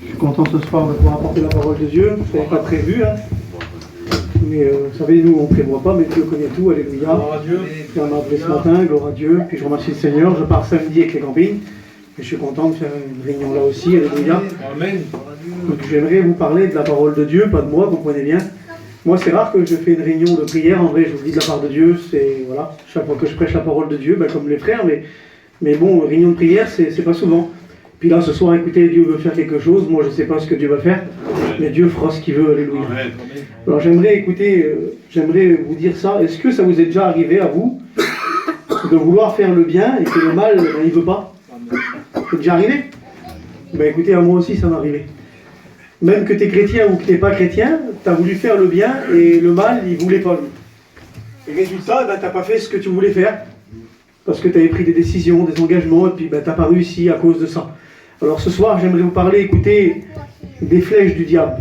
Je suis content ce soir de pouvoir apporter la parole de Dieu. Ce n'était pas prévu, hein. Mais vous savez, nous on ne prévoit pas, mais Dieu connaît tout, alléluia. Gloire à Dieu. Il m'a appelé ce matin, gloire à Dieu. Puis je remercie le Seigneur. Je pars samedi avec les campings. Et je suis content de faire une réunion là aussi, alléluia. Amen. Donc j'aimerais vous parler de la parole de Dieu, pas de moi, comprenez bien. Moi c'est rare que je fais une réunion de prière, en vrai je vous dis de la part de Dieu, c'est voilà, chaque fois que je prêche la parole de Dieu, comme les frères, mais bon, réunion de prière c'est pas souvent. Puis là ce soir, écoutez, Dieu veut faire quelque chose, moi je sais pas ce que Dieu va faire, mais Dieu fera ce qu'il veut, alléluia. Amen. Alors j'aimerais vous dire ça, est-ce que ça vous est déjà arrivé à vous de vouloir faire le bien et que le mal, il veut pas? C'est déjà arrivé? Écoutez, à moi aussi ça m'est arrivé. Même que tu es chrétien ou que tu n'es pas chrétien, tu as voulu faire le bien et le mal, il ne voulait pas lui. Et résultat, tu n'as pas fait ce que tu voulais faire. Parce que tu avais pris des décisions, des engagements, et puis tu n'as pas réussi à cause de ça. Alors ce soir, j'aimerais vous parler, écoutez, des flèches du diable.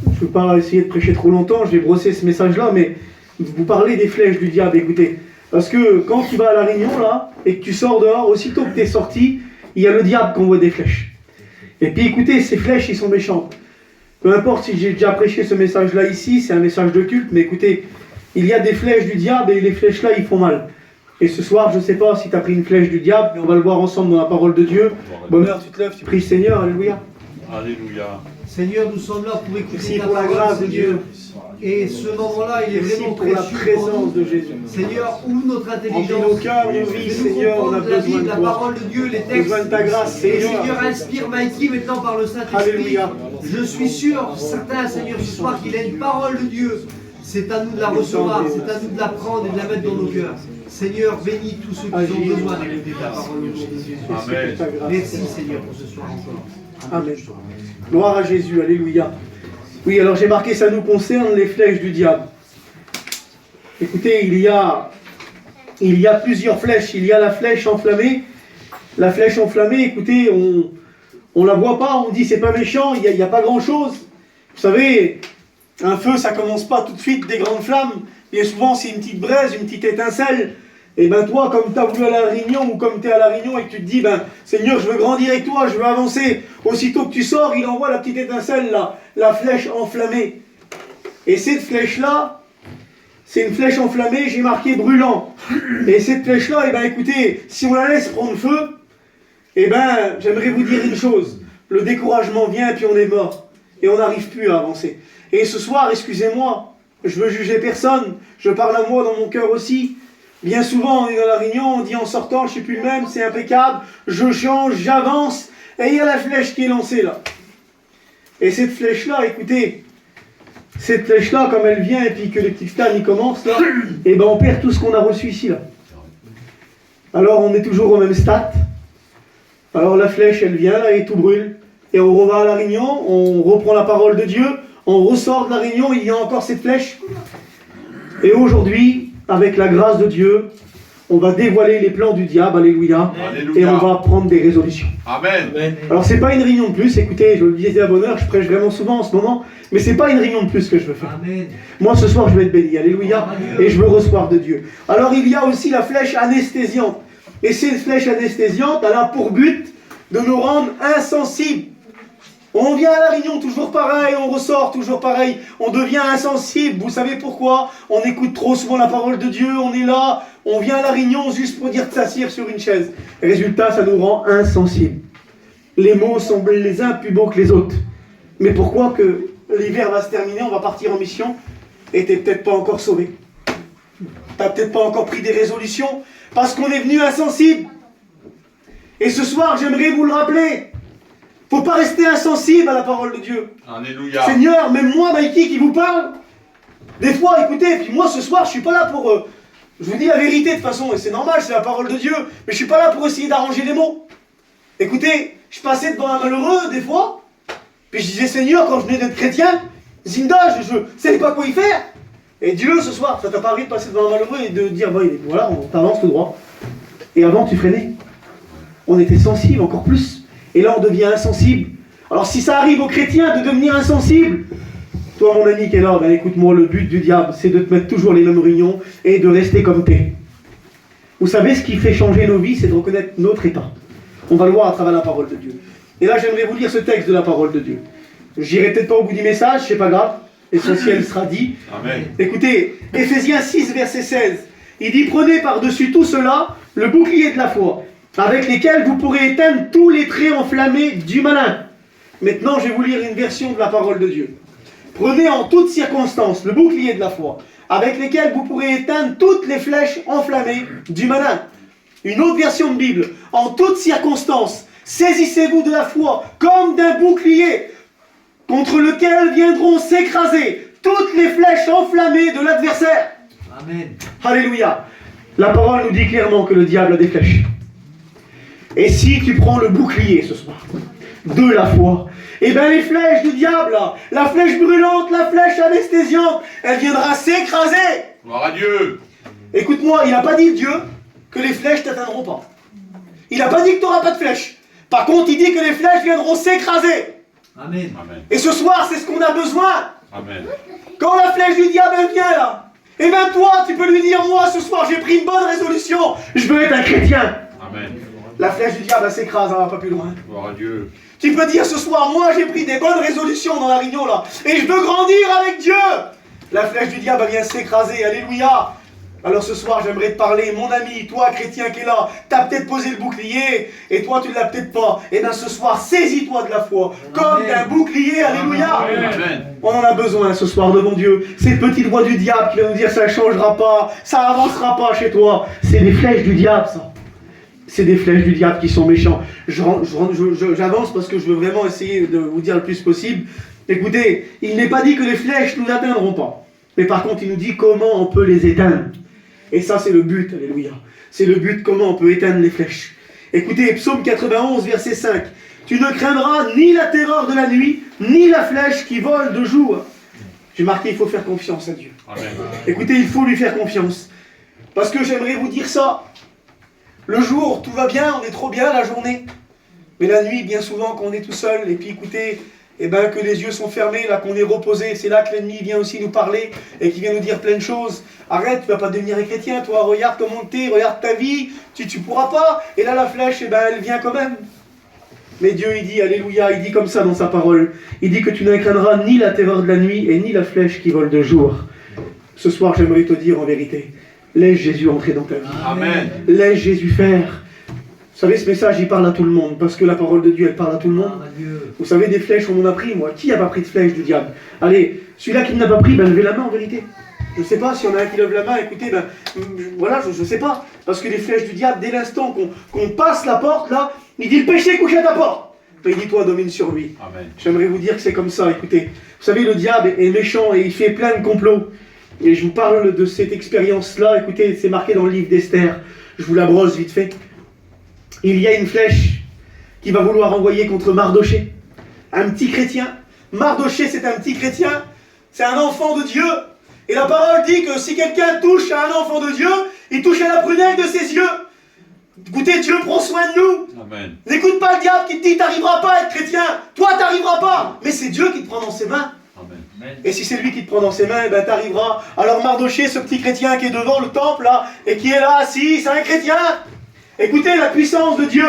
Je ne veux pas essayer de prêcher trop longtemps, je vais brosser ce message-là, mais vous parlez des flèches du diable, écoutez. Parce que quand tu vas à la réunion, là, et que tu sors dehors, aussitôt que tu es sorti, il y a le diable qui envoie des flèches. Et puis écoutez, ces flèches, ils sont méchantes. Peu importe si j'ai déjà prêché ce message-là ici, c'est un message de culte, mais écoutez, il y a des flèches du diable et les flèches-là, ils font mal. Et ce soir, je ne sais pas si tu as pris une flèche du diable, mais on va le voir ensemble dans la parole de Dieu. Bonheur, tu te lèves, tu pries le Seigneur, alléluia. Alléluia. Seigneur, nous sommes là pour écouter Merci ta pour la parole, grâce de Seigneur. Dieu. Et ce moment-là, il est Merci vraiment pour la précieux présence de Jésus. Seigneur, ouvre notre intelligence. Remplis nos cœurs, nos vies, Seigneur, on a besoin de la toi. parole de Dieu, les On a textes. besoin de ta grâce, Et Seigneur. Seigneur, inspire Mikey maintenant par le Saint-Esprit. Alléluia. Je suis sûr, certain, Seigneur, ce soir qu'il a une parole de Dieu. C'est à nous de la recevoir, c'est à nous de la prendre et de la mettre dans nos cœurs. Seigneur, bénis tous ceux qui ont besoin d'écouter ta parole au nom de Jésus. Amen. Merci Seigneur pour ce soir encore. Amen. Gloire à Jésus, alléluia. Oui, alors j'ai marqué, ça nous concerne les flèches du diable. Écoutez, il y a plusieurs flèches. Il y a la flèche enflammée. La flèche enflammée, écoutez, on la voit pas, on dit c'est pas méchant, il y a pas grand chose. Vous savez, un feu, ça commence pas tout de suite des grandes flammes. Bien souvent, c'est une petite braise, une petite étincelle. Et toi, comme tu as voulu à la réunion, ou comme tu es à la réunion et que tu te dis, Seigneur, je veux grandir avec toi, je veux avancer. Aussitôt que tu sors, il envoie la petite étincelle, là, la flèche enflammée. Et cette flèche-là, c'est une flèche enflammée, j'ai marqué brûlant. Et cette flèche-là, écoutez, si on la laisse prendre feu, j'aimerais vous dire une chose. Le découragement vient et puis on est mort. Et on n'arrive plus à avancer. Et ce soir, excusez-moi, je veux juger personne, je parle à moi dans mon cœur aussi. Bien souvent, on est dans la réunion, on dit en sortant, je ne suis plus le même, c'est impeccable, je change, j'avance, et il y a la flèche qui est lancée là. Et cette flèche-là, écoutez, cette flèche-là, comme elle vient, et puis que les petites flammes y commencent là, on perd tout ce qu'on a reçu ici là. Alors on est toujours au même stade. Alors la flèche, elle vient là et tout brûle. Et on revient à la réunion, on reprend la parole de Dieu, on ressort de la réunion, il y a encore cette flèche. Et aujourd'hui, avec la grâce de Dieu, on va dévoiler les plans du diable, alléluia, et on va prendre des résolutions. Amen. Alors c'est pas une réunion de plus, écoutez, je le disais à bonne heure, je prêche vraiment souvent en ce moment, mais c'est pas une réunion de plus que je veux faire. Amen. Moi ce soir je vais être béni, alléluia, et je veux recevoir de Dieu. Alors il y a aussi la flèche anesthésiante, et cette flèche anesthésiante, elle a pour but de nous rendre insensibles. On vient à la réunion toujours pareil, on ressort toujours pareil, on devient insensible. Vous savez pourquoi? On écoute trop souvent la parole de Dieu, on est là, on vient à la réunion juste pour dire de s'asseoir sur une chaise. Résultat, ça nous rend insensibles. Les mots semblent les uns plus beaux que les autres. Mais pourquoi que l'hiver va se terminer, on va partir en mission, et t'es peut-être pas encore sauvé. T'as peut-être pas encore pris des résolutions, parce qu'on est venu insensible. Et ce soir, j'aimerais vous le rappeler. Faut pas rester insensible à la parole de Dieu. Alléluia. Seigneur, même moi, Mikey, qui vous parle, des fois, écoutez, puis moi ce soir, je suis pas là pour... je vous dis la vérité de toute façon, et c'est normal, c'est la parole de Dieu, mais je suis pas là pour essayer d'arranger les mots. Écoutez, je passais devant un malheureux, des fois, puis je disais, Seigneur, quand je venais d'être chrétien, Zinda, je savais pas quoi y faire. Et dis-le ce soir, ça t'a pas arrivé de passer devant un malheureux et de dire, voilà, on t'avance tout droit. Et avant, tu freinais. On était sensible encore plus. Et là, on devient insensible. Alors, si ça arrive aux chrétiens de devenir insensible, toi, mon ami qui est là, écoute-moi, le but du diable, c'est de te mettre toujours les mêmes réunions et de rester comme t'es. Vous savez, ce qui fait changer nos vies, c'est de reconnaître notre état. On va le voir à travers la parole de Dieu. Et là, j'aimerais vous lire ce texte de la parole de Dieu. J'irai peut-être pas au bout du message, c'est pas grave. L'essentiel sera dit. Amen. Écoutez, Éphésiens 6, verset 16. Il dit, prenez par-dessus tout cela le bouclier de la foi, avec lesquels vous pourrez éteindre tous les traits enflammés du malin. Maintenant, je vais vous lire une version de la parole de Dieu. Prenez en toutes circonstances le bouclier de la foi, avec lesquels vous pourrez éteindre toutes les flèches enflammées du malin. Une autre version de Bible. En toutes circonstances, saisissez-vous de la foi comme d'un bouclier contre lequel viendront s'écraser toutes les flèches enflammées de l'adversaire. Amen. Alléluia. La parole nous dit clairement que le diable a des flèches. Et si tu prends le bouclier ce soir de la foi, eh bien les flèches du diable, la flèche brûlante, la flèche anesthésiante, elle viendra s'écraser. Gloire à Dieu. Écoute-moi, il n'a pas dit Dieu que les flèches ne t'atteindront pas. Il n'a pas dit que tu n'auras pas de flèches. Par contre, il dit que les flèches viendront s'écraser. Amen. Amen. Et ce soir, c'est ce qu'on a besoin. Amen. Quand la flèche du diable elle vient là, eh bien toi, tu peux lui dire, moi ce soir j'ai pris une bonne résolution, je veux être un chrétien. Amen. La flèche du diable elle s'écrase, elle va pas plus loin. Gloire à Dieu. Tu peux dire ce soir, moi j'ai pris des bonnes résolutions dans la réunion là, et je veux grandir avec Dieu. La flèche du diable elle vient s'écraser, alléluia. Alors ce soir j'aimerais te parler, mon ami, toi chrétien qui est là, t'as peut-être posé le bouclier, et toi tu ne l'as peut-être pas. Et bien ce soir, saisis-toi de la foi, comme d'un bouclier, alléluia. Amen. On en a besoin ce soir devant Dieu. Cette petite voix du diable qui va nous dire ça ne changera pas, ça avancera pas chez toi. C'est des flèches du diable ça. C'est des flèches du diable qui sont méchants. J'avance parce que je veux vraiment essayer de vous dire le plus possible. Écoutez, il n'est pas dit que les flèches ne nous atteindront pas. Mais par contre, il nous dit comment on peut les éteindre. Et ça, c'est le but, alléluia. C'est le but, comment on peut éteindre les flèches. Écoutez, Psaume 91, verset 5. Tu ne craindras ni la terreur de la nuit, ni la flèche qui vole de jour. J'ai marqué, il faut faire confiance à Dieu. Amen. Écoutez, il faut lui faire confiance. Parce que j'aimerais vous dire ça. Le jour, tout va bien, on est trop bien la journée. Mais la nuit, bien souvent, quand on est tout seul, et puis écoutez, eh ben, que les yeux sont fermés, là qu'on est reposé, c'est là que l'ennemi vient aussi nous parler et qui vient nous dire plein de choses. Arrête, tu vas pas devenir un chrétien, toi, regarde comment t'es, regarde ta vie, tu pourras pas. Et là, la flèche, eh ben, elle vient quand même. Mais Dieu, il dit, alléluia, il dit comme ça dans sa parole. Il dit que tu ne craindras ni la terreur de la nuit et ni la flèche qui vole de jour. Ce soir, j'aimerais te dire en vérité, laisse Jésus entrer dans ta vie. Amen. Laisse Jésus faire. Vous savez, ce message, il parle à tout le monde, parce que la parole de Dieu, elle parle à tout le monde. Vous savez, des flèches, on en a pris, moi. Qui n'a pas pris de flèche du diable? Allez, celui-là qui n'a pas pris, ben, levez la main en vérité. Je ne sais pas, s'il y en a un qui lève la main, écoutez, ben, voilà, je ne sais pas. Parce que les flèches du diable, dès l'instant qu'on passe la porte, là, il dit, le péché couche à ta porte. Mais il dit, toi, domine sur lui. Amen. J'aimerais vous dire que c'est comme ça, écoutez. Vous savez, le diable est méchant et il fait plein de complots. Et je vous parle de cette expérience-là, écoutez, c'est marqué dans le livre d'Esther. Je vous la brosse vite fait. Il y a une flèche qui va vouloir envoyer contre Mardoché, un petit chrétien. Mardoché, c'est un petit chrétien, c'est un enfant de Dieu. Et la parole dit que si quelqu'un touche à un enfant de Dieu, il touche à la prunelle de ses yeux. Écoutez, Dieu prend soin de nous. Amen. N'écoute pas le diable qui te dit, t'arriveras pas à être chrétien. Toi, t'arriveras pas. Mais c'est Dieu qui te prend dans ses mains. Amen. Et si c'est lui qui te prend dans ses mains, eh ben t'arriveras. Alors Mardoché, ce petit chrétien qui est devant le temple là, et qui est là assis, c'est un chrétien. Écoutez la puissance de Dieu.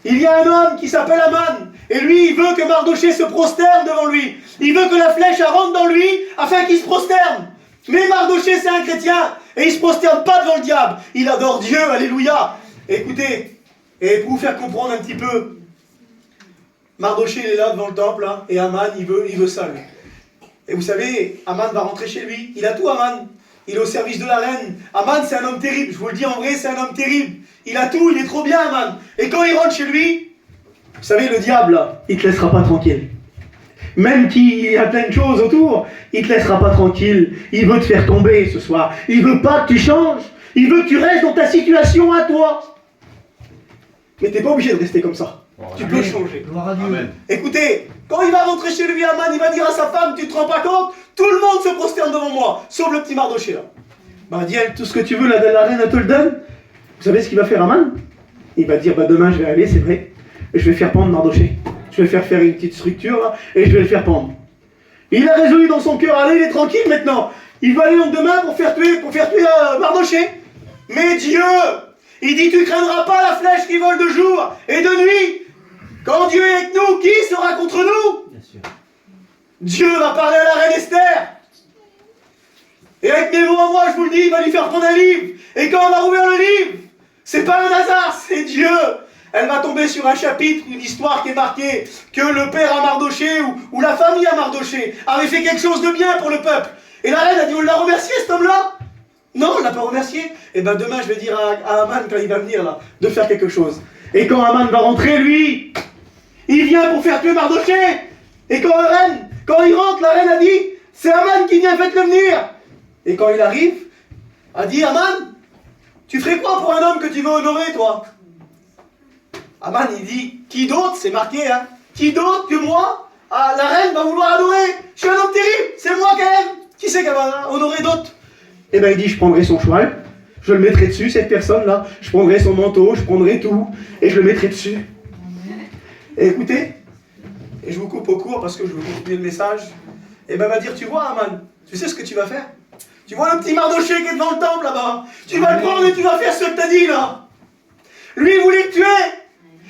Il y a un homme qui s'appelle Aman, et lui, il veut que Mardoché se prosterne devant lui. Il veut que la flèche rentre dans lui, afin qu'il se prosterne. Mais Mardoché, c'est un chrétien, et il ne se prosterne pas devant le diable. Il adore Dieu, alléluia. Écoutez, et pour vous faire comprendre un petit peu, Mardoché, il est là devant le temple, là, et Aman, il veut ça, lui. Et vous savez, Aman va rentrer chez lui. Il a tout, Aman. Il est au service de la reine. Aman, c'est un homme terrible. Je vous le dis en vrai, c'est un homme terrible. Il a tout, il est trop bien, Aman. Et quand il rentre chez lui, vous savez, le diable, là, il ne te laissera pas tranquille. Même qu'il y a plein de choses autour, il ne te laissera pas tranquille. Il veut te faire tomber ce soir. Il ne veut pas que tu changes. Il veut que tu restes dans ta situation à toi. Mais tu n'es pas obligé de rester comme ça. Tu peux changer. Gloire à Dieu. Amen. Écoutez, quand il va rentrer chez lui, Aman, il va dire à sa femme, tu te rends pas compte, tout le monde se prosterne devant moi, sauf le petit Mardoché là. Bah dis, tout ce que tu veux, la reine, elle te le donne. Vous savez ce qu'il va faire, Aman? Il va dire, bah demain je vais aller, c'est vrai, et je vais faire pendre Mardoché. Je vais faire une petite structure là, et je vais le faire pendre. Il a résolu dans son cœur, allez, il est tranquille maintenant. Il va aller donc demain pour faire tuer Mardoché. Mais Dieu, il dit, tu craindras pas la flèche qui vole de jour et de nuit. Quand Dieu est avec nous, qui sera contre nous? Bien sûr. Dieu va parler à la reine Esther. Et avec mes mots à moi, je vous le dis, il va lui faire prendre un livre. Et quand on va ouvrir le livre, c'est pas un hasard, c'est Dieu. Elle va tomber sur un chapitre, une histoire qui est marquée que le père à Mardoché ou la famille à Mardoché avait fait quelque chose de bien pour le peuple. Et la reine a dit, on l'a remercié cet homme-là? Non, on l'a pas remercié. Et ben demain, je vais dire à Aman, quand il va venir là, de faire quelque chose. Et quand Aman va rentrer, lui, il vient pour faire tuer Mardoché. Et quand il rentre, la reine a dit, c'est Aman qui vient, faites-le venir. Et quand il arrive, a dit, Aman, tu ferais quoi pour un homme que tu veux honorer, toi? Aman, il dit, qui d'autre, c'est marqué, hein, qui d'autre que moi, la reine va vouloir adorer? Je suis un homme terrible, c'est moi qu'elle aime. Qui c'est qu'elle va honorer d'autres? Et ben il dit, je prendrai son cheval, je le mettrai dessus, cette personne-là, je prendrai son manteau, je prendrai tout, et je le mettrai dessus. Et écoutez, et je vous coupe au cours parce que je veux continuer le message, et ben va dire, tu vois, Aman, tu sais ce que tu vas faire? Tu vois le petit Mardoché qui est devant le temple là-bas? Tu vas le prendre et tu vas faire ce que t'as dit là. Lui, il voulait le tuer.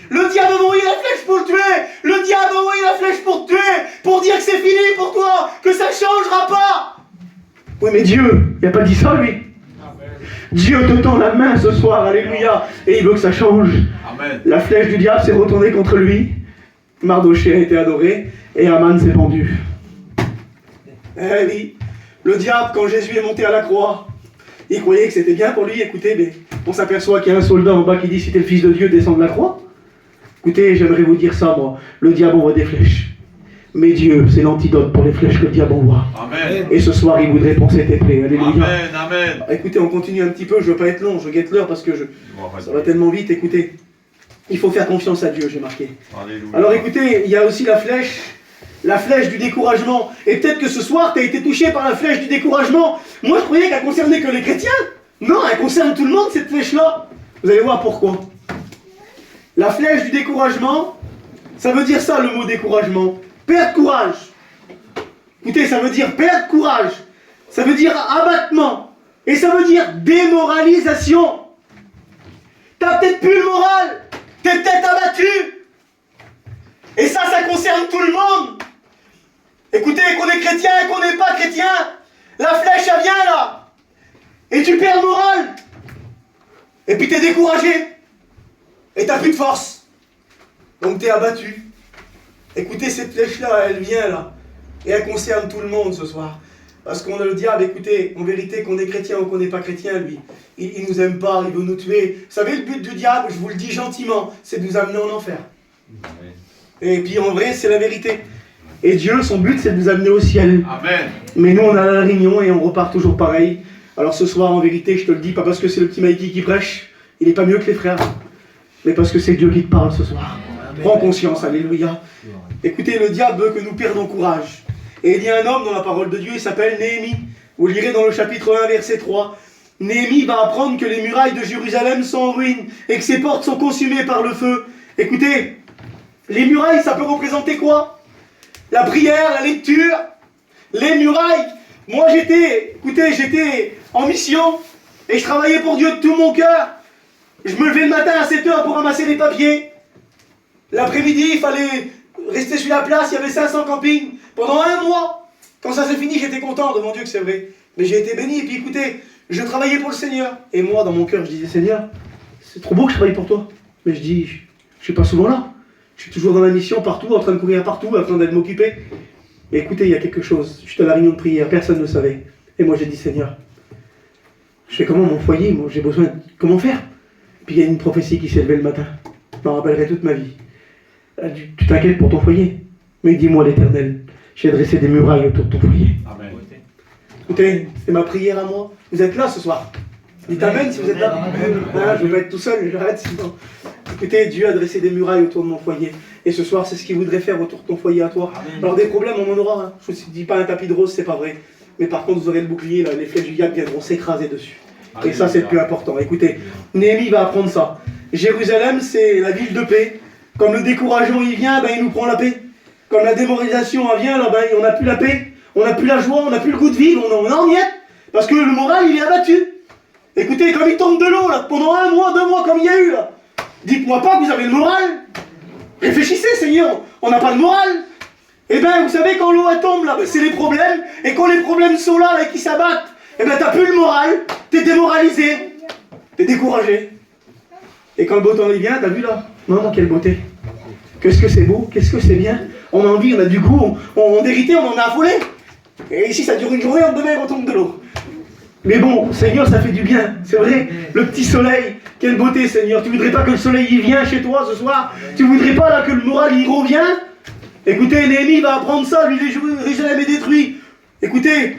Le diable a envoyé la flèche pour le tuer. Le diable a envoyé la flèche pour te tuer. Pour dire que c'est fini pour toi. Que ça ne changera pas. Oui, mais Dieu, il n'a pas dit ça, lui. Dieu te tend la main ce soir, alléluia. Et il veut que ça change. Amen. La flèche du diable s'est retournée contre lui. Mardoché a été adoré. Et Aman s'est pendu. Eh oui. Le diable, quand Jésus est monté à la croix, il croyait que c'était bien pour lui. Écoutez, mais on s'aperçoit qu'il y a un soldat en bas qui dit, si t'es le fils de Dieu, descends de la croix. Écoutez, j'aimerais vous dire ça, moi. Le diable envoie des flèches. Mais Dieu, c'est l'antidote pour les flèches que le diable envoie. Amen. Et ce soir, il voudrait penser tes plaies. Alléluia. Amen, amen. Écoutez, on continue un petit peu. Je ne veux pas être long. Je guette l'heure parce que ça va tellement vite. Écoutez, il faut faire confiance à Dieu, j'ai marqué. Alléluia. Alors écoutez, il y a aussi la flèche du découragement. Et peut-être que ce soir, tu as été touché par la flèche du découragement. Moi, je croyais qu'elle concernait que les chrétiens. Non, elle concerne tout le monde, cette flèche-là. Vous allez voir pourquoi. La flèche du découragement, ça veut dire ça, le mot découragement. Perdre courage. Écoutez, ça veut dire perdre courage. Ça veut dire abattement. Et ça veut dire démoralisation. T'as peut-être plus le moral. T'es peut-être abattu. Et ça concerne tout le monde. Écoutez, qu'on est chrétien et qu'on n'est pas chrétien, la flèche, elle vient là. Et tu perds le moral. Et puis t'es découragé. Et t'as plus de force. Donc t'es abattu. Écoutez, cette flèche-là, elle vient là. Et elle concerne tout le monde ce soir. Parce qu'on a le diable, écoutez, en vérité, qu'on est chrétien ou qu'on n'est pas chrétien, lui, il nous aime pas, il veut nous tuer. Vous savez, le but du diable, je vous le dis gentiment, c'est de nous amener en enfer. Et puis en vrai, c'est la vérité. Et Dieu, son but, c'est de nous amener au ciel. Amen. Mais nous, on a la réunion et on repart toujours pareil. Alors ce soir, en vérité, je te le dis, pas parce que c'est le petit Mikey qui prêche, il n'est pas mieux que les frères, mais parce que c'est Dieu qui te parle ce soir. Prends conscience, alléluia. Écoutez, le diable veut que nous perdons courage. Et il y a un homme dans la parole de Dieu, il s'appelle Néhémie. Vous lirez dans le chapitre 1, verset 3. Néhémie va apprendre que les murailles de Jérusalem sont en ruine et que ses portes sont consumées par le feu. Écoutez, les murailles, ça peut représenter quoi? La prière, la lecture, les murailles. Moi, j'étais en mission et je travaillais pour Dieu de tout mon cœur. Je me levais le matin à 7h pour ramasser les papiers. L'après-midi, il fallait rester sur la place, il y avait 500 campings. Pendant un mois, quand ça s'est fini, j'étais content devant Dieu que c'est vrai. Mais j'ai été béni, et puis écoutez, je travaillais pour le Seigneur. Et moi, dans mon cœur, je disais, Seigneur, c'est trop beau que je travaille pour toi. Mais je dis, je suis pas souvent là. Je suis toujours dans la mission, partout, en train de courir partout, afin d'être m'occuper. Et écoutez, il y a quelque chose. Je suis à la réunion de prière, personne ne savait. Et moi, j'ai dit, Seigneur, je fais comment mon foyer? Moi, j'ai besoin de... Comment faire? Puis il y a une prophétie qui s'est levée le matin. Je m'en rappellerai toute ma vie. Tu t'inquiètes pour ton foyer. Mais dis-moi l'Éternel, j'ai dressé des murailles autour de ton foyer. Amen. Écoutez, c'est ma prière à moi. Vous êtes là ce soir. Dites Amen si vous êtes là. Ah, je vais être tout seul, j'arrête sinon. Écoutez, Dieu a dressé des murailles autour de mon foyer. Et ce soir, c'est ce qu'il voudrait faire autour de ton foyer à toi. Amen. Alors des problèmes, on en aura. Hein. Je ne dis pas un tapis de rose, c'est pas vrai. Mais par contre, vous aurez le bouclier, là, les flèches du diable viendront s'écraser dessus. Et ça, c'est le plus important. Écoutez, Néhémie va apprendre ça. Jérusalem, c'est la ville de paix. Comme le découragement, il vient, ben, il nous prend la paix. Comme la démoralisation vient, là, ben, on n'a plus la paix, on n'a plus la joie, on n'a plus le goût de vivre, on est en miette. Parce que le moral, il est abattu. Écoutez, comme il tombe de l'eau, là, pendant 1 mois, 2 mois, comme il y a eu, là. Dites-moi pas que vous avez le moral. Réfléchissez, Seigneur, on n'a pas de morale. Eh bien, vous savez, quand l'eau tombe, là, ben, c'est les problèmes. Et quand les problèmes sont là, et qui s'abattent, eh bien, t'as plus le moral, t'es démoralisé, t'es découragé. Et quand le beau temps il vient, t'as vu là? Maman, quelle beauté. Qu'est-ce que c'est beau, qu'est-ce que c'est bien. On a envie, on a du goût, on vérité, on en a affolé. Et ici, ça dure une journée, demain, il retombe de l'eau. Mais bon, Seigneur, ça fait du bien, c'est vrai. Le petit soleil, quelle beauté, Seigneur. Tu voudrais pas que le soleil y vienne chez toi ce soir? Tu voudrais pas là que le moral y revient? Écoutez, Néhémie va apprendre ça, lui, Jérusalem est détruit. Écoutez,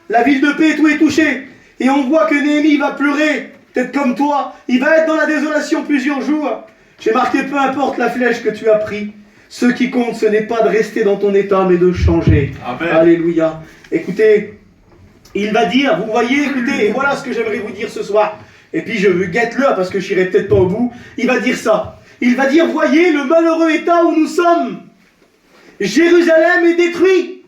la ville de paix, tout est touché. Et on voit que Néhémie va pleurer, peut-être comme toi. Il va être dans la désolation plusieurs jours. J'ai marqué, peu importe la flèche que tu as pris, ce qui compte, ce n'est pas de rester dans ton état, mais de changer. Amen. Alléluia. Écoutez, il va dire, vous voyez, écoutez, et voilà ce que j'aimerais vous dire ce soir. Et puis je guette là, parce que je n'irai peut-être pas au bout. Il va dire ça. Il va dire, voyez le malheureux état où nous sommes. Jérusalem est détruit.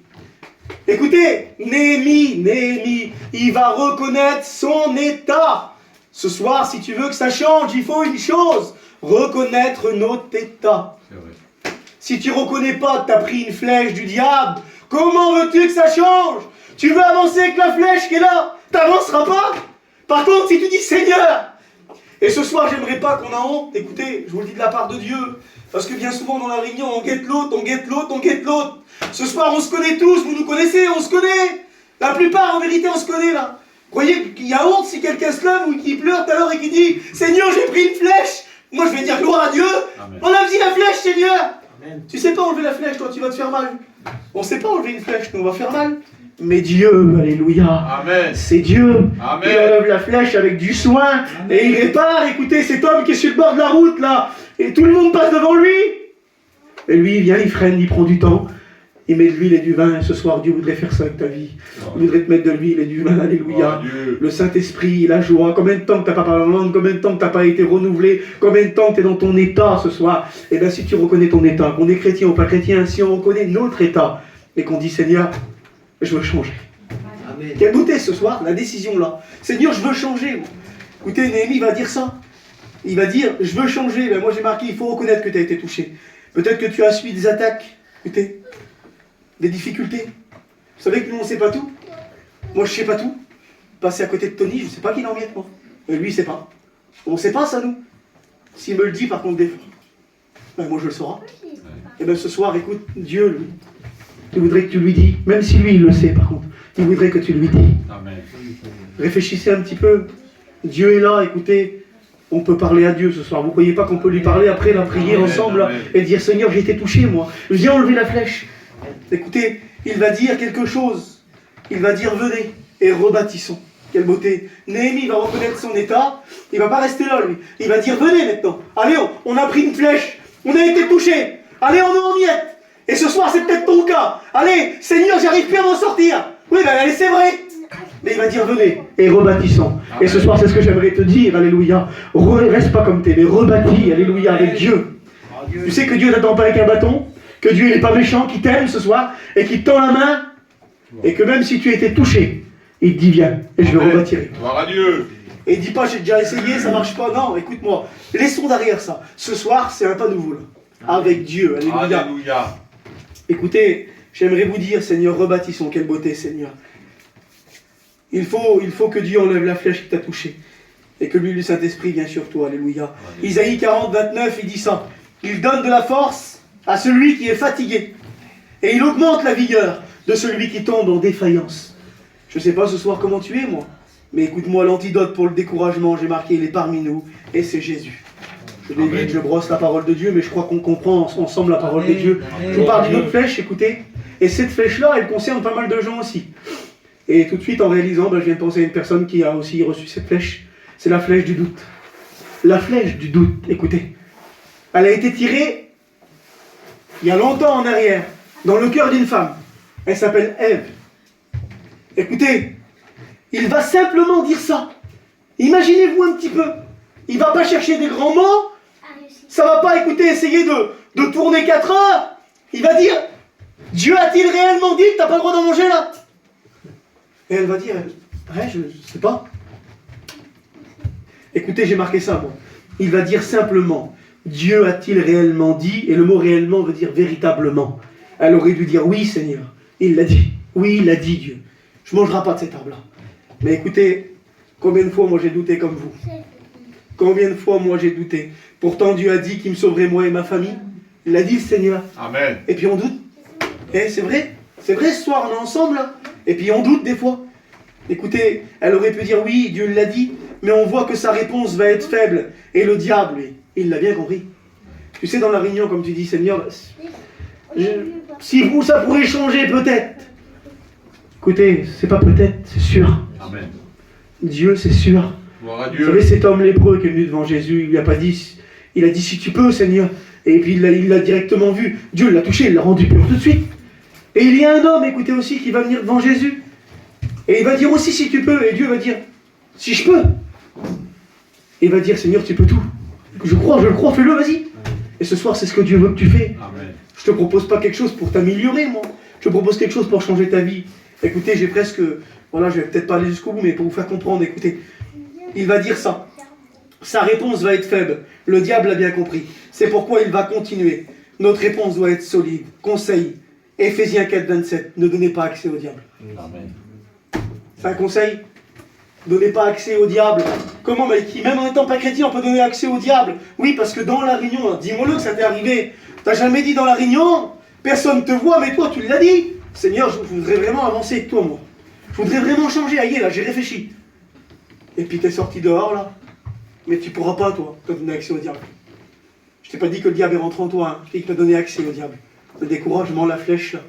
Écoutez, Néhémie, il va reconnaître son état. Ce soir, si tu veux que ça change, il faut une chose, reconnaître notre état. C'est vrai. Si tu ne reconnais pas que tu as pris une flèche du diable, comment veux-tu que ça change? Tu veux avancer avec la flèche qui est là, tu n'avanceras pas. Par contre, si tu dis Seigneur, et ce soir, j'aimerais pas qu'on a honte, écoutez, je vous le dis de la part de Dieu, parce que bien souvent dans la réunion, on guette l'autre, on guette l'autre, on guette l'autre. Ce soir, on se connaît tous, vous nous connaissez, on se connaît. La plupart, en vérité, on se connaît là. Croyez qu'il y a honte si quelqu'un se lève ou qui pleure tout à l'heure et qui dit Seigneur, j'ai pris une flèche. Moi, je vais dire gloire à Dieu. Amen. On a pris la flèche, Seigneur. Amen. Tu sais pas enlever la flèche, toi, tu vas te faire mal. On sait pas enlever une flèche, nous, on va faire mal. Mais Dieu, alléluia, Amen. c'est Dieu. Amen. Il enlève la flèche avec du soin et il répare. Écoutez, cet homme qui est sur le bord de la route là, et tout le monde passe devant lui. Et lui, il vient, il freine, il prend du temps. Il met de l'huile et du vin. Et ce soir, Dieu voudrait faire ça avec ta vie. Il voudrait te mettre de l'huile et du vin. Alléluia. Le Saint-Esprit, la joie. Combien de temps que tu n'as pas parlé en langue? Combien de temps que tu n'as pas été renouvelé? Combien de temps que tu es dans ton état ce soir? Et bien, si tu reconnais ton état, qu'on est chrétien ou pas chrétien, si on reconnaît notre état et qu'on dit Seigneur, je veux changer. Amen. Quelle beauté ce soir, la décision là. Seigneur, je veux changer. Écoutez, Néhémie va dire ça. Il va dire, je veux changer. Ben, moi j'ai marqué, il faut reconnaître que tu as été touché. Peut-être que tu as subi des attaques. Écoutez, des difficultés. Vous savez que nous on ne sait pas tout. Moi je ne sais pas tout. Passer à côté de Tony, je ne sais pas qui il en miette moi. Mais lui il ne sait pas. On ne sait pas ça nous. S'il me le dit par contre des fois, ben, moi je le saurai. Et bien ce soir, écoute, Dieu lui, il voudrait que tu lui dis, même si lui il le sait par contre, il voudrait que tu lui dis. Amen. Réfléchissez un petit peu. Dieu est là, écoutez. On peut parler à Dieu ce soir. Vous ne croyez pas qu'on peut lui parler après la prière ensemble là, et dire Seigneur, j'ai été touché moi. Viens enlever la flèche. Écoutez, il va dire quelque chose. Il va dire venez et rebâtissons. Quelle beauté. Néhémie va reconnaître son état. Il ne va pas rester là lui. Il va dire venez maintenant. Allez, on a pris une flèche. On a été touché. Allez, on est en miettes. Et ce soir, c'est peut-être ton cas. Allez, Seigneur, j'arrive plus à m'en sortir. Oui, ben allez, c'est vrai. Mais il va dire venez et rebâtissons. Amen. Et ce soir, c'est ce que j'aimerais te dire, alléluia. Reste pas comme t'es, mais rebâtis, alléluia, avec Dieu. Tu sais que Dieu t'attend pas avec un bâton, que Dieu n'est pas méchant, qui t'aime ce soir, et qui te tend la main, et que même si tu as été touché, il te dit viens, et je vais rebâtir. Gloire à Dieu. Et il dit pas j'ai déjà essayé, ça marche pas. Non, écoute-moi, laissons derrière ça. Ce soir, c'est un pas nouveau là. Avec Dieu, alléluia. Alléluia. Écoutez, j'aimerais vous dire, Seigneur, rebâtissons, quelle beauté, Seigneur. Il faut que Dieu enlève la flèche qui t'a touché. Et que lui, le Saint-Esprit, vient sur toi. Alléluia. Isaïe 40, 29, il dit ça. Il donne de la force à celui qui est fatigué. Et il augmente la vigueur de celui qui tombe en défaillance. Je ne sais pas ce soir comment tu es, moi. Mais écoute-moi, l'antidote pour le découragement, j'ai marqué, il est parmi nous. Et c'est Jésus. Je l'évite, je brosse la parole de Dieu, mais je crois qu'on comprend ensemble la parole de Dieu. Je vous parle d'une autre flèche, écoutez. Et cette flèche-là, elle concerne pas mal de gens aussi. Et tout de suite, en réalisant, je viens de penser à une personne qui a aussi reçu cette flèche. C'est la flèche du doute. La flèche du doute, écoutez. Elle a été tirée il y a longtemps en arrière, dans le cœur d'une femme. Elle s'appelle Ève. Écoutez, il va simplement dire ça. Imaginez-vous un petit peu. Il ne va pas chercher des grands mots. Ça ne va pas, écoutez, essayer de tourner 4 heures. Il va dire, Dieu a-t-il réellement dit que tu n'as pas le droit d'en manger là? Et elle va dire, ouais, je ne sais pas. Écoutez, j'ai marqué ça, moi. Il va dire simplement, Dieu a-t-il réellement dit? Et le mot réellement veut dire véritablement. Elle aurait dû dire oui, Seigneur. Il l'a dit. Oui, il l'a dit, Dieu. Je ne mangerai pas de cet arbre-là. Mais écoutez, combien de fois moi j'ai douté comme vous? Combien de fois moi j'ai douté? Pourtant Dieu a dit qu'il me sauverait moi et ma famille. Il l'a dit, Seigneur. Amen. Et puis on doute. Eh, c'est vrai. C'est vrai, ce soir, on est ensemble. Là. Et puis on doute des fois. Écoutez, elle aurait pu dire oui, Dieu l'a dit. Mais on voit que sa réponse va être faible. Et le diable, lui, il l'a bien compris. Tu sais, dans la réunion, comme tu dis, Seigneur, si vous, ça pourrait changer peut-être. Écoutez, c'est pas peut-être, c'est sûr. Amen. Dieu, c'est sûr. Gloire à Vous Dieu. savez, cet homme lépreux qui est venu devant Jésus, il lui a pas dit, il a dit si tu peux, Seigneur. Et puis il l'a directement vu. Dieu l'a touché, il l'a rendu pur tout de suite. Et il y a un homme, écoutez aussi, qui va venir devant Jésus. Et il va dire aussi si tu peux. Et Dieu va dire si je peux. Et il va dire Seigneur, tu peux tout. Je le crois, fais-le, vas-y. Et ce soir, c'est ce que Dieu veut que tu fais. Amen. Je te propose pas quelque chose pour t'améliorer, moi. Je te propose quelque chose pour changer ta vie. Écoutez, j'ai presque... Voilà, je vais peut-être pas aller jusqu'au bout, mais pour vous faire comprendre, écoutez. Il va dire ça. Sa réponse va être faible. Le diable l'a bien compris. C'est pourquoi il va continuer. Notre réponse doit être solide. Conseil. Éphésiens 4, 27. Ne donnez pas accès au diable. Amen. C'est un conseil. Donnez pas accès au diable. Comment, Mikey? Même en n'étant pas chrétien, on peut donner accès au diable. Oui, parce que dans la réunion, dis-moi-le que ça t'est arrivé. T'as jamais dit dans la réunion, personne te voit, mais toi, tu l'as dit. Seigneur, je voudrais vraiment avancer avec toi, moi. Je voudrais vraiment changer. Aïe, là, j'ai réfléchi. Et puis t'es sorti dehors, là. Mais tu pourras pas, toi, te donner accès au diable. Je t'ai pas dit que le diable est rentré en toi. Hein. Je t'ai dit que tu as donné accès au diable. Le découragement, la flèche, là.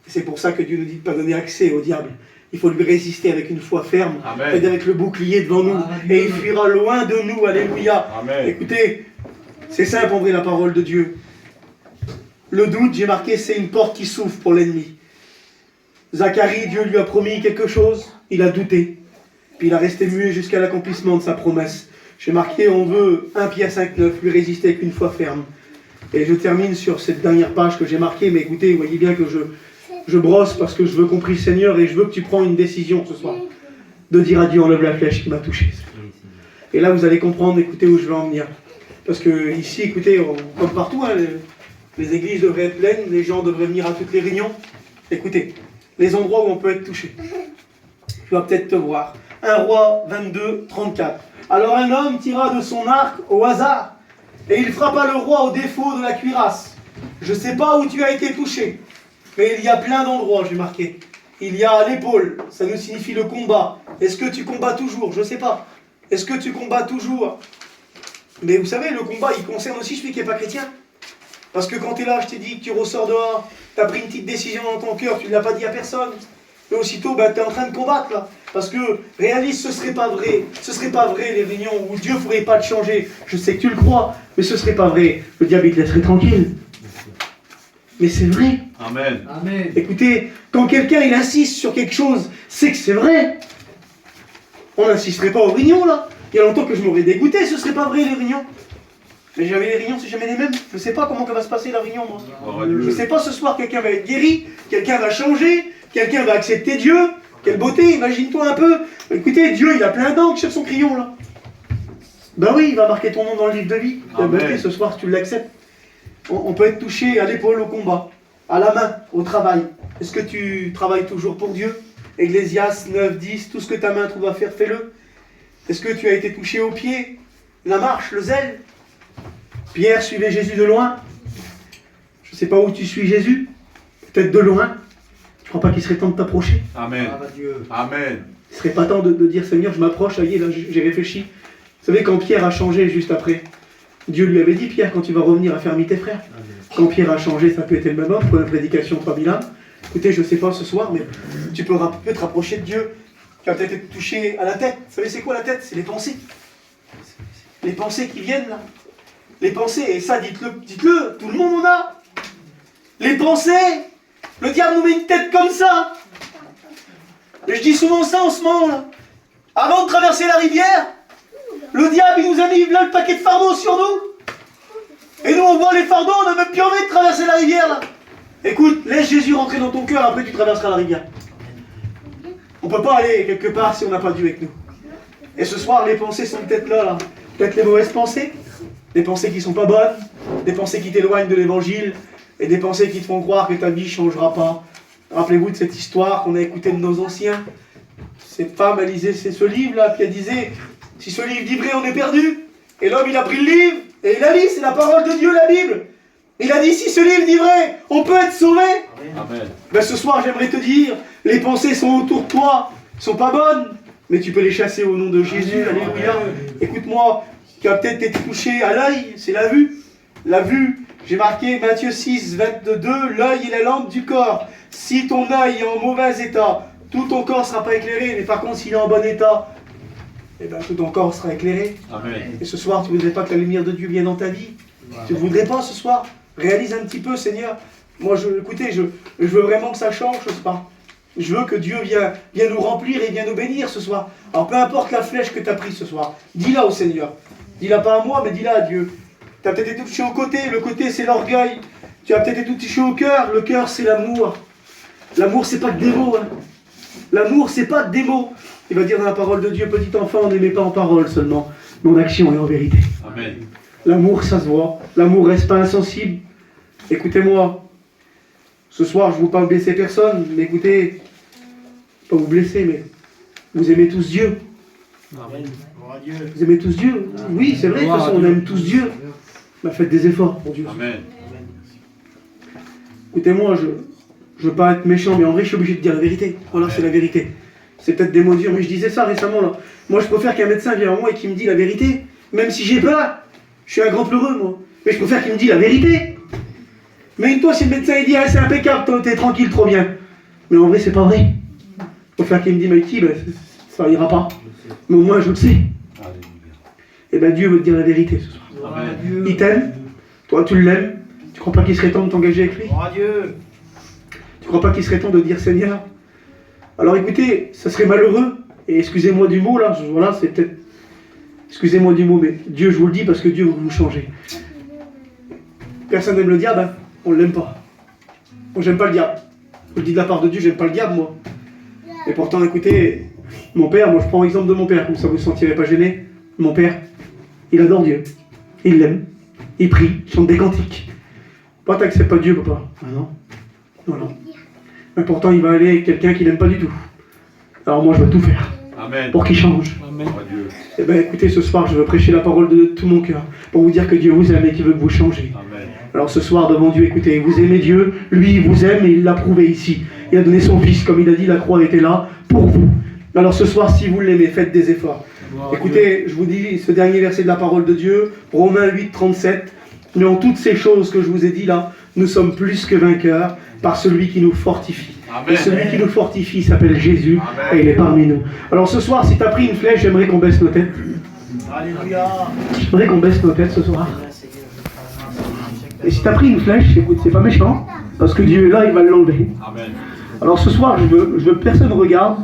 Et c'est pour ça que Dieu nous dit de ne pas donner accès au diable. Il faut lui résister avec une foi ferme, et avec le bouclier devant nous, et il fuira loin de nous, alléluia. Amen. Écoutez, c'est simple en vrai la parole de Dieu. Le doute, j'ai marqué, c'est une porte qui s'ouvre pour l'ennemi. Zacharie, Dieu lui a promis quelque chose, il a douté, puis il a resté muet jusqu'à l'accomplissement de sa promesse. J'ai marqué, on veut 1 Pierre 5,9, lui résister avec une foi ferme. Et je termine sur cette dernière page que j'ai marquée, mais écoutez, vous voyez bien que je brosse parce que je veux qu'on prie le Seigneur et je veux que tu prends une décision ce soir. De dire à Dieu, enlève la flèche qui m'a touché. Et là, vous allez comprendre, écoutez, où je veux en venir. Parce que ici, écoutez, comme partout, hein, les églises devraient être pleines, les gens devraient venir à toutes les réunions. Écoutez, les endroits où on peut être touché. Tu vas peut-être te voir. 1 Roi 22, 34. Alors un homme tira de son arc au hasard, et il frappa le roi au défaut de la cuirasse. Je ne sais pas où tu as été touché, mais il y a plein d'endroits, j'ai marqué. Il y a à l'épaule, ça nous signifie le combat. Est-ce que tu combats toujours? Je ne sais pas. Est-ce que tu combats toujours? Mais vous savez, le combat, il concerne aussi celui qui n'est pas chrétien. Parce que quand tu es là, je t'ai dit que tu ressors dehors, tu as pris une petite décision dans ton cœur, tu ne l'as pas dit à personne. Mais aussitôt, tu es en train de combattre là. Parce que, réalise, ce ne serait pas vrai. Ce ne serait pas vrai les réunions où Dieu ne pourrait pas te changer. Je sais que tu le crois, mais ce ne serait pas vrai. Le diable, il te laisserait tranquille. Mais c'est vrai. Amen. Amen. Écoutez, quand quelqu'un il insiste sur quelque chose, c'est que c'est vrai. On n'insisterait pas aux réunions là. Il y a longtemps que je m'aurais dégoûté, ce ne serait pas vrai les réunions. Mais jamais les réunions, c'est jamais les mêmes. Je ne sais pas comment ça va se passer la réunion, moi. Je ne sais pas ce soir, quelqu'un va être guéri, quelqu'un va changer, quelqu'un va accepter Dieu. Quelle beauté, imagine-toi un peu. Écoutez, Dieu, il a plein d'encre sur son crayon là. Ben oui, il va marquer ton nom dans le livre de vie. La beauté, ce soir, tu l'acceptes. On peut être touché à l'épaule au combat, à la main, au travail. Est-ce que tu travailles toujours pour Dieu? Ecclésias 9, 10, tout ce que ta main trouve à faire, fais-le. Est-ce que tu as été touché au pied, la marche, le zèle? Pierre suivait Jésus de loin. Je ne sais pas où tu suis Jésus. Peut-être de loin. Je ne crois pas qu'il serait temps de t'approcher. Amen. Amen. Il ne serait pas temps de dire Seigneur, je m'approche, ça y est, là j'ai réfléchi. Vous savez, quand Pierre a changé juste après, Dieu lui avait dit, Pierre, quand tu vas revenir, affermis tes frères. Quand Pierre a changé, ça peut être le même homme, pour une prédication 3000 âmes. Écoutez, je ne sais pas ce soir, mais tu peux te rapprocher de Dieu. Tu vas peut-être être touché à la tête. Vous savez, c'est quoi la tête? C'est les pensées. Les pensées qui viennent là. Les pensées, et ça, dites-le, tout le monde en a. Les pensées, le diable nous met une tête comme ça. Et je dis souvent ça en ce moment-là. Avant de traverser la rivière, le diable, il nous a mis là le paquet de fardeaux sur nous. Et nous, on voit les fardeaux, on n'a même plus envie de traverser la rivière, là. Écoute, laisse Jésus rentrer dans ton cœur, après tu traverseras la rivière. On ne peut pas aller quelque part si on n'a pas Dieu avec nous. Et ce soir, les pensées sont peut-être là. Peut-être les mauvaises pensées, des pensées qui ne sont pas bonnes, des pensées qui t'éloignent de l'évangile, et des pensées qui te font croire que ta vie ne changera pas. Rappelez-vous de cette histoire qu'on a écoutée de nos anciens. Cette femme, elle lisait ce livre-là, puis elle disait, si ce livre dit vrai, on est perdu. Et l'homme, il a pris le livre, et il a dit, c'est la parole de Dieu, la Bible. Il a dit, si ce livre dit vrai, on peut être sauvé. Amen. Ben, ce soir, j'aimerais te dire, les pensées sont autour de toi, sont pas bonnes, mais tu peux les chasser au nom de Jésus. Alléluia. Écoute-moi, tu as peut-être été touché à l'œil, c'est la vue. La vue, j'ai marqué Matthieu 6, 22, l'œil est la lampe du corps. Si ton œil est en mauvais état, tout ton corps ne sera pas éclairé, mais par contre, s'il est en bon état, eh ben, tout ton corps sera éclairé. Amen. Et ce soir, tu ne voudrais pas que la lumière de Dieu vienne dans ta vie? Tu ne voudrais pas ce soir? Réalise un petit peu, Seigneur. Moi, écoutez, je veux vraiment que ça change ce soir. Je veux que Dieu vienne nous remplir et vienne nous bénir ce soir. Alors, peu importe la flèche que tu as prise ce soir, dis-la au Seigneur. Dis-la pas à moi, mais dis-la à Dieu. Tu as peut-être été touché au côté. Le côté, c'est l'orgueil. Tu as peut-être été touché au cœur. Le cœur, c'est l'amour. L'amour, c'est pas que des mots. Hein. L'amour, c'est pas que des mots. Il va dire dans la parole de Dieu, petit enfant, n'aimez pas en parole seulement, mais en action et en vérité. Amen. L'amour, ça se voit. L'amour reste pas insensible. Écoutez-moi. Ce soir, je ne veux pas blesser personne, mais écoutez, pas vous blesser, mais vous aimez tous Dieu. Amen. Vous aimez tous Dieu? Oui, c'est vrai, de toute façon, on aime tous Dieu. Mais faites des efforts pour Dieu. Amen. Écoutez-moi, je ne veux pas être méchant, mais en vrai, je suis obligé de dire la vérité. Voilà, c'est la vérité. C'est peut-être des mots durs, mais je disais ça récemment, là. Moi, je préfère qu'un médecin vienne à moi et qu'il me dise la vérité. Même si j'ai peur, je suis un grand pleureux, moi. Mais je préfère qu'il me dise la vérité. Mais toi, si le médecin il dit, ah, c'est impeccable, t'es tranquille, trop bien. Mais en vrai, c'est pas vrai. Je préfère qu'il me dise, Mikey, ben, ça ira pas. Mais au moins, je le sais. Et ben Dieu veut te dire la vérité ce soir. Amen. Il t'aime, toi tu l'aimes. Tu crois pas qu'il serait temps de t'engager avec lui? Tu crois pas qu'il serait temps de dire Seigneur? Alors écoutez, ça serait malheureux, et excusez-moi du mot là, voilà, c'est peut-être... Excusez-moi du mot, mais Dieu, je vous le dis parce que Dieu veut vous changer. Personne n'aime le diable, hein? On ne l'aime pas. Moi j'aime pas le diable. Je le dis de la part de Dieu, j'aime pas le diable moi. Et pourtant écoutez, mon père, moi je prends l'exemple de mon père, comme ça vous ne vous sentirez pas gêné. Mon père, il adore Dieu, il l'aime, il prie, il chante des cantiques. Pas t'acceptes pas Dieu, papa. Ah non. Non, non. Mais pourtant, il va aller avec quelqu'un qu'il n'aime pas du tout. Alors moi, je veux tout faire. Amen. Pour qu'il change. Amen. Eh bien, écoutez, ce soir, je veux prêcher la parole de tout mon cœur. Pour vous dire que Dieu vous aime et qu'il veut que vous changez. Amen. Alors ce soir, devant Dieu, écoutez, vous aimez Dieu, lui, il vous aime et il l'a prouvé ici. Il a donné son fils, comme il a dit, la croix était là pour vous. Alors ce soir, si vous l'aimez, faites des efforts. Écoutez, je vous dis ce dernier verset de la parole de Dieu, Romains 8, 37. Mais en toutes ces choses que je vous ai dit là, nous sommes plus que vainqueurs par celui qui nous fortifie. Amen. Et celui qui nous fortifie s'appelle Jésus. Amen. Et il est parmi nous. Alors ce soir, si tu as pris une flèche, j'aimerais qu'on baisse nos têtes. Alléluia. J'aimerais qu'on baisse nos têtes ce soir. Et si tu as pris une flèche, écoute, c'est pas méchant, parce que Dieu est là, il va l'enlever. Amen. Alors ce soir, je veux que personne regarde.